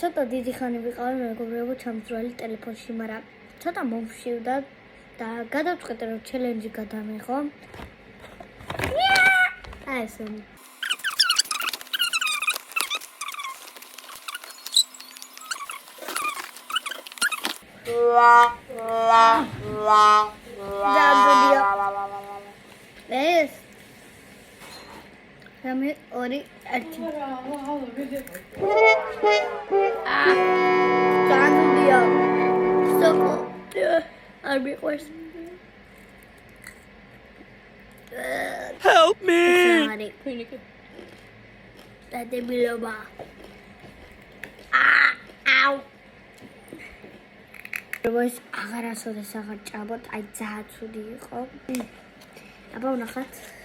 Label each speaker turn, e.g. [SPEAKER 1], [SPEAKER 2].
[SPEAKER 1] ცოტა დიდი ხანი ვიყავი მეგობრებო ჩამწვალი ტელეფონში, მაგრამ ცოტა მომშივდა და გადავწყვეტე რომ ჩელენჯი გადამიღო. აი ესე. ეს რამე ორი ერთი განდია სოკო არ მიყვარს
[SPEAKER 2] Help me!
[SPEAKER 1] დადებილობა აუ როგორც აღარასოდეს აღარ ჭამოთ, აი ძალიან ცუდი იყო. აბა ვნახოთ.